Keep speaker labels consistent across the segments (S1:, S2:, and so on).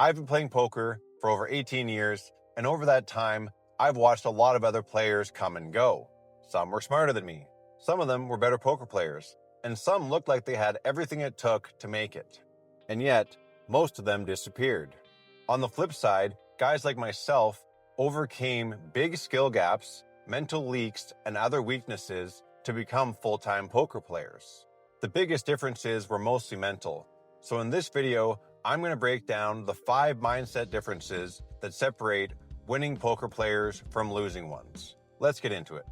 S1: I've been playing poker for over 18 years, and over that time, I've watched a lot of other players come and go. Some were smarter than me. Some of them were better poker players, and some looked like they had everything it took to make it. And yet, most of them disappeared. On the flip side, guys like myself overcame big skill gaps, mental leaks, and other weaknesses to become full-time poker players. The biggest differences were mostly mental. So in this video, I'm going to break down the 5 mindset differences that separate winning poker players from losing ones. Let's get into it.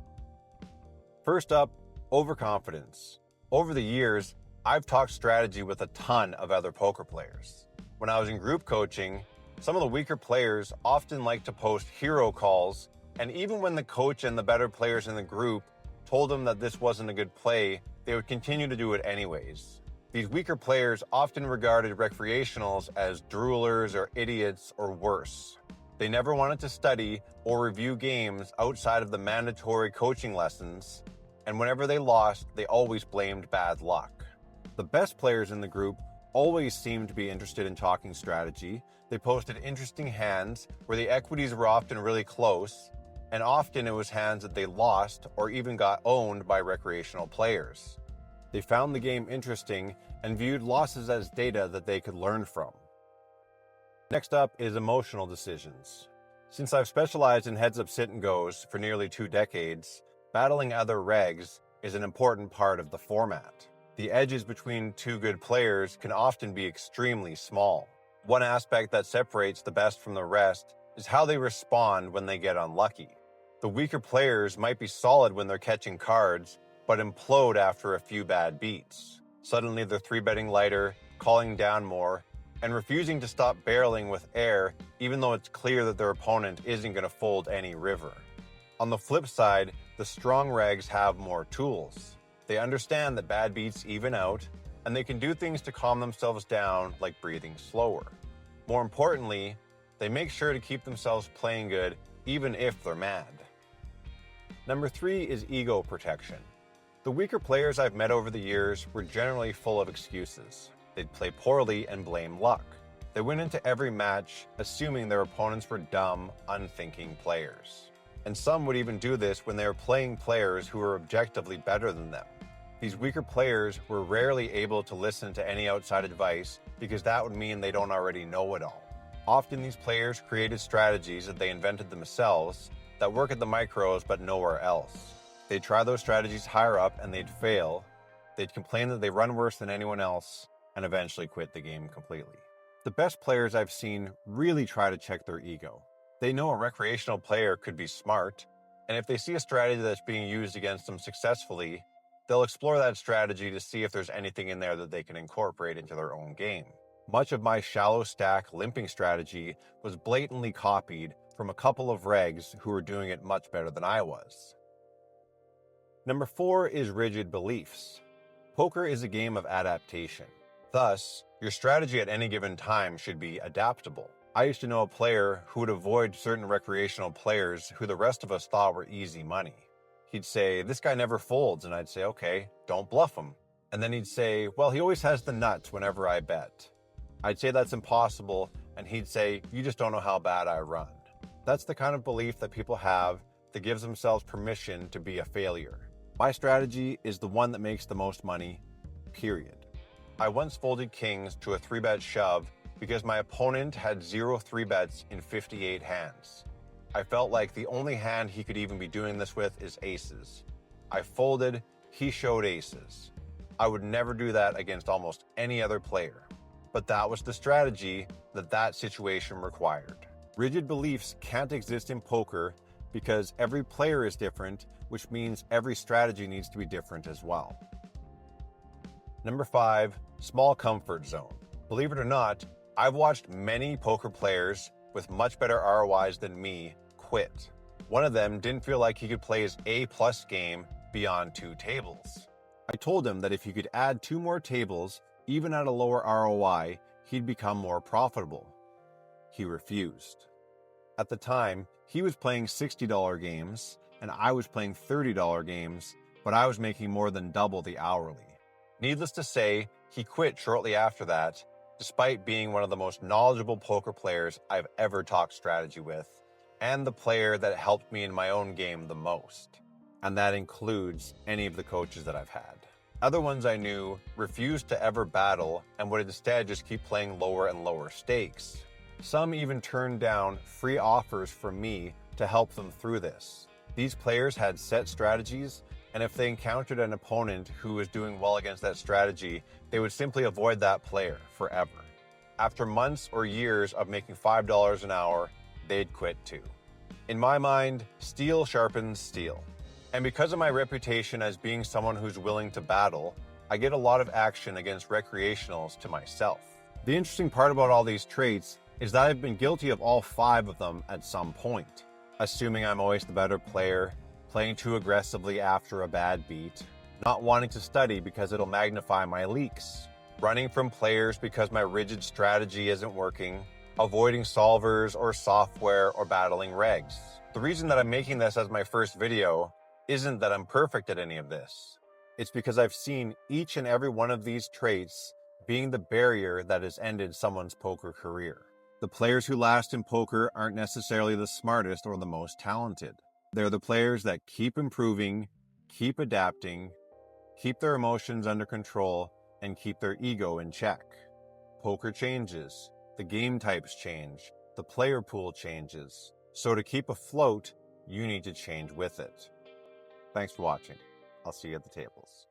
S1: First up, overconfidence. Over the years, I've talked strategy with a ton of other poker players. When I was in group coaching, some of the weaker players often like to post hero calls, and even when the coach and the better players in the group told them that this wasn't a good play, they would continue to do it anyways. These weaker players often regarded recreationals as droolers or idiots or worse. They never wanted to study or review games outside of the mandatory coaching lessons, and whenever they lost, they always blamed bad luck. The best players in the group always seemed to be interested in talking strategy. They posted interesting hands where the equities were often really close, and often it was hands that they lost or even got owned by recreational players. They found the game interesting and viewed losses as data that they could learn from. Next up is emotional decisions. Since I've specialized in heads-up sit-and-goes for nearly 2 decades, battling other regs is an important part of the format. The edges between 2 good players can often be extremely small. One aspect that separates the best from the rest is how they respond when they get unlucky. The weaker players might be solid when they're catching cards, but implode after a few bad beats. Suddenly they're 3-betting lighter, calling down more, and refusing to stop barreling with air even though it's clear that their opponent isn't going to fold any river. On the flip side, the strong regs have more tools. They understand that bad beats even out, and they can do things to calm themselves down, like breathing slower. More importantly, they make sure to keep themselves playing good even if they're mad. Number 3 is ego protection. The weaker players I've met over the years were generally full of excuses. They'd play poorly and blame luck. They went into every match assuming their opponents were dumb, unthinking players. And some would even do this when they were playing players who were objectively better than them. These weaker players were rarely able to listen to any outside advice because that would mean they don't already know it all. Often these players created strategies that they invented themselves that work at the micros but nowhere else. They'd try those strategies higher up and they'd fail. They'd complain that they run worse than anyone else and eventually quit the game completely. The best players I've seen really try to check their ego. They know a recreational player could be smart, and if they see a strategy that's being used against them successfully, they'll explore that strategy to see if there's anything in there that they can incorporate into their own game. Much of my shallow stack limping strategy was blatantly copied from a couple of regs who were doing it much better than I was. Number 4 is rigid beliefs. Poker is a game of adaptation. Thus, your strategy at any given time should be adaptable. I used to know a player who would avoid certain recreational players who the rest of us thought were easy money. He'd say, "This guy never folds," and I'd say, "Okay, don't bluff him." And then he'd say, "Well, he always has the nuts whenever I bet." I'd say that's impossible, and he'd say, "You just don't know how bad I run." That's the kind of belief that people have that gives themselves permission to be a failure. My strategy is the one that makes the most money, period. I once folded kings to a 3-bet shove because my opponent had 0 3-bets in 58 hands. I felt like the only hand he could even be doing this with is aces. I folded, he showed aces. I would never do that against almost any other player. But that was the strategy that situation required. Rigid beliefs can't exist in poker because every player is different, which means every strategy needs to be different as well. Number 5, small comfort zone. Believe it or not, I've watched many poker players with much better ROIs than me quit. One of them didn't feel like he could play his A+ game beyond 2 tables. I told him that if he could add 2 more tables, even at a lower ROI, he'd become more profitable. He refused. At the time, he was playing $60 games, and I was playing $30 games, but I was making more than double the hourly. Needless to say, he quit shortly after that, despite being one of the most knowledgeable poker players I've ever talked strategy with, and the player that helped me in my own game the most. And that includes any of the coaches that I've had. Other ones I knew refused to ever battle and would instead just keep playing lower and lower stakes. Some even turned down free offers from me to help them through this. These players had set strategies, and if they encountered an opponent who was doing well against that strategy, they would simply avoid that player forever. After months or years of making $5 an hour, they'd quit too. In my mind, steel sharpens steel. And because of my reputation as being someone who's willing to battle, I get a lot of action against recreationals to myself. The interesting part about all these traits is that I've been guilty of all 5 of them at some point. Assuming I'm always the better player, playing too aggressively after a bad beat, not wanting to study because it'll magnify my leaks, running from players because my rigid strategy isn't working, avoiding solvers or software or battling regs. The reason that I'm making this as my first video isn't that I'm perfect at any of this. It's because I've seen each and every one of these traits being the barrier that has ended someone's poker career. The players who last in poker aren't necessarily the smartest or the most talented. They're the players that keep improving, keep adapting, keep their emotions under control, and keep their ego in check. Poker changes, the game types change, the player pool changes. So to keep afloat, you need to change with it. Thanks for watching. I'll see you at the tables.